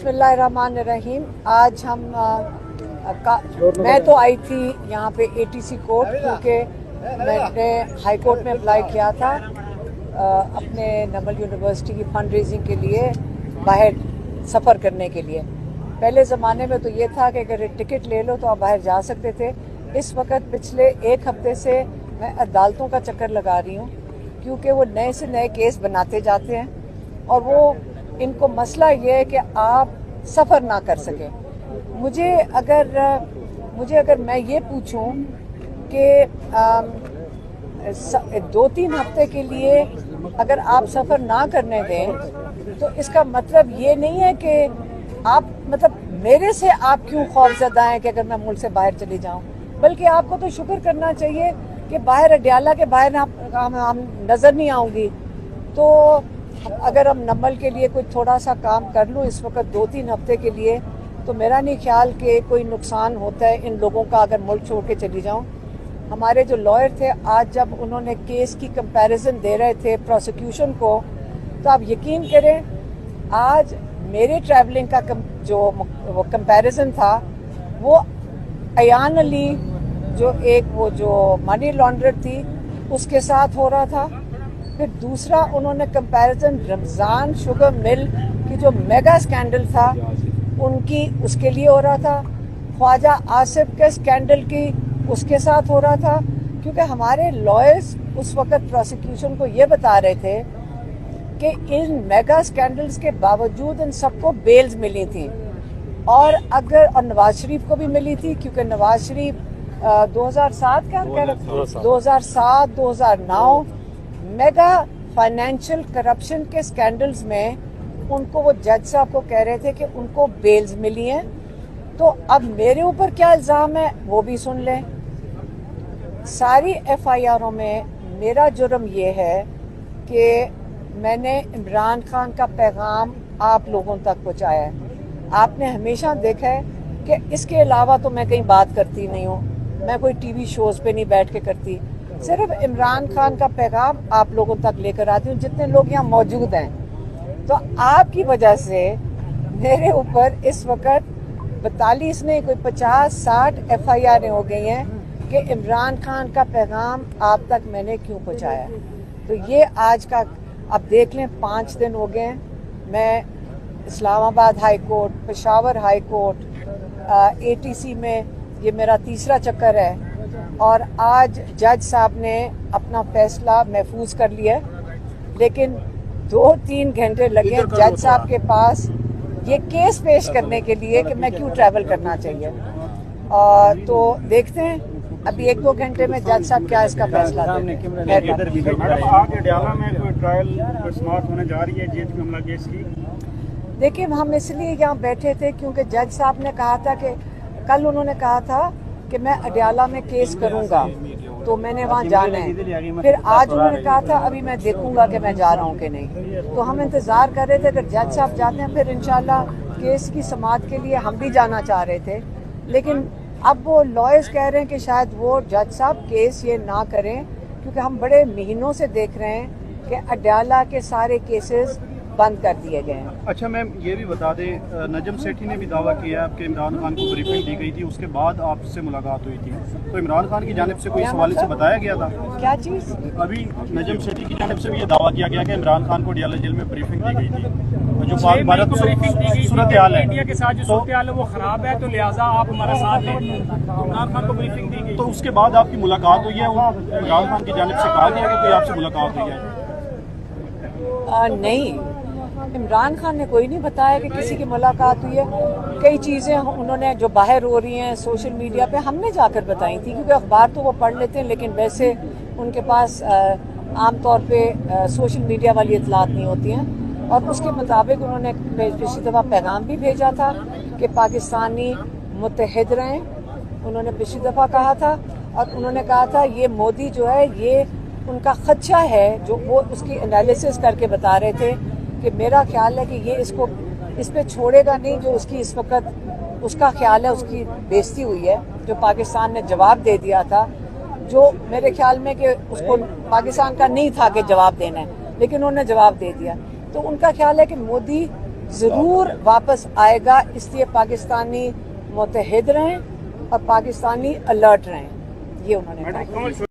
बिस्मिल्लाहिर्रहमानिर्रहीम। आज हम मैं तो आई थी यहाँ पे ATC कोर्ट, क्योंकि मैंने हाई कोर्ट में अप्लाई किया था अपने नमल यूनिवर्सिटी की फंड रेजिंग के लिए बाहर सफ़र करने के लिए। पहले ज़माने में तो ये था कि अगर टिकट ले लो तो आप बाहर जा सकते थे। इस वक्त पिछले एक हफ्ते से मैं अदालतों का चक्कर लगा रही हूँ, क्योंकि वो नए से नए केस बनाते जाते हैं और वो इनको मसला ये है कि आप सफ़र ना कर सकें। मुझे अगर मैं ये पूछूं कि 2-3 हफ्ते के लिए अगर आप सफ़र ना करने दें तो इसका मतलब ये नहीं है कि आप मेरे से आप क्यों खौफज़दा हैं कि अगर मैं मुल्क से बाहर चली जाऊं, बल्कि आपको तो शुक्र करना चाहिए कि बाहर अडयाला के बाहर हम नज़र नहीं आऊँगी। तो अगर हम नमल के लिए कोई थोड़ा सा काम कर लूँ इस वक्त 2-3 हफ्ते के लिए, तो मेरा नहीं ख्याल कि कोई नुकसान होता है इन लोगों का अगर मुल्क छोड़ के चली जाऊँ। हमारे जो लॉयर थे, आज जब उन्होंने केस की कंपैरिजन दे रहे थे प्रोसिक्यूशन को, तो आप यकीन करें आज मेरे ट्रैवलिंग का जो कंपैरिजन था वो अयान अली जो मनी लॉन्ड्रर थी उसके साथ हो रहा था। फिर दूसरा उन्होंने कंपैरिजन रमज़ान शुगर मिल की जो मेगा स्कैंडल था उसके लिए हो रहा था। ख्वाजा आसिफ के स्कैंडल की उसके साथ हो रहा था, क्योंकि हमारे लॉयर्स उस वक्त प्रोसिक्यूशन को ये बता रहे थे कि इन मेगा स्कैंडल्स के बावजूद इन सबको बेल्स मिली थी और नवाज शरीफ को भी मिली थी, क्योंकि Nawaz Sharif 2007-2009 mega financial corruption के स्कैंडल्स में उनको वो जज साहब को कह रहे थे कि उनको बेल्स मिली हैं। तो अब मेरे ऊपर क्या इल्ज़ाम है वो भी सुन लें। सारी FIRों में मेरा जुर्म ये है कि मैंने इमरान खान का पैगाम आप लोगों तक पहुँचाया है। आपने हमेशा देखा है कि इसके अलावा तो मैं कहीं बात करती नहीं हूँ, मैं कोई TV शोज़ पे नहीं बैठ के करती, सिर्फ इमरान खान का पैगाम आप लोगों तक लेकर आती हूँ जितने लोग यहाँ मौजूद हैं। तो आपकी वजह से मेरे ऊपर इस वक्त 42 नहीं कोई 50-60 FIR हो गई हैं कि इमरान खान का पैगाम आप तक मैंने क्यों पहुँचाया। तो ये आज का अब देख लें 5 दिन हो गए हैं। मैं Islamabad high court, Peshawar high court, ATC में ये मेरा तीसरा चक्कर है और आज जज साहब ने अपना फैसला महफूज कर लिया है, लेकिन 2-3 घंटे लगे जज साहब के पास ये केस पेश करने के लिए कि मैं क्यों ट्रैवल करना चाहिए। तो देखते हैं अभी 1-2 घंटे में जज साहब क्या इसका फैसला दें। देखिए, हम इसलिए यहाँ बैठे थे क्योंकि जज साहब ने कहा था कि कल उन्होंने कहा था कि मैं अडयाला में केस करूँगा, तो मैंने वहाँ जाना है। फिर आज उन्होंने कहा था अभी मैं देखूंगा कि मैं जा रहा हूँ कि नहीं। तो हम इंतज़ार कर रहे थे अगर जज साहब जाते हैं फिर इंशाल्लाह केस की समाअत के लिए हम भी जाना चाह रहे थे, लेकिन अब वो लॉयर्स कह रहे हैं कि शायद वो जज साहब केस ये ना करें, क्योंकि हम बड़े महीनों से देख रहे हैं कि अडयाला के सारे केसेस बंद कर दिए गए हैं। अच्छा मैम, ये भी बता दें, नजम सेठी ने भी दावा किया है कि इमरान खान को ब्रीफिंग दी गई थी, उसके बाद आपसे मुलाकात हुई थी, तो इमरान खान की जानिब से कोई इस हवाले से बताया गया था? क्या चीज़? अभी नजम सेठी की जानिब से भी ये दावा किया गया कि इमरान खान को अडयाला जेल में ब्रीफिंग दी गई थी, जो भारत सूरत हाल है, इंडिया के साथ जो सूरत हाल है वो खराब है, तो लिहाजा आप हमारा साथ दें। इमरान खान को ब्रीफिंग दी गई, तो उसके बाद आपकी मुलाकात हुई है? इमरान खान की जानिब से कहा गया कि कोई आपसे मुलाकात हुई है? नहीं, इमरान खान ने कोई नहीं बताया कि किसी की मुलाकात हुई है। कई चीज़ें उन्होंने जो बाहर हो रही हैं सोशल मीडिया पे हमने जाकर बताई थी, क्योंकि अखबार तो वो पढ़ लेते हैं लेकिन वैसे उनके पास आम तौर पे सोशल मीडिया वाली इतलात नहीं होती हैं। और उसके मुताबिक उन्होंने पिछली दफ़ा पैगाम भी भेजा था कि पाकिस्तानी मुत्तहिद रहें, उन्होंने पिछली दफ़ा कहा था। और उन्होंने कहा था ये मोदी जो है ये उनका खदशा है, जो वो उसकी एनालिसिस करके बता रहे थे कि मेरा ख्याल है कि ये इस पे छोड़ेगा नहीं, जो उसकी इस वक्त उसका ख्याल है उसकी बेइज्जती हुई है, जो पाकिस्तान ने जवाब दे दिया था, जो मेरे ख्याल में कि उसको पाकिस्तान का नहीं था कि जवाब देना है, लेकिन उन्होंने जवाब दे दिया। तो उनका ख्याल है कि मोदी ضرور واپس آئے گا، اس لیے پاکستانی متحد رہیں اور پاکستانی الرٹ رہیں، یہ انہوں نے کہا۔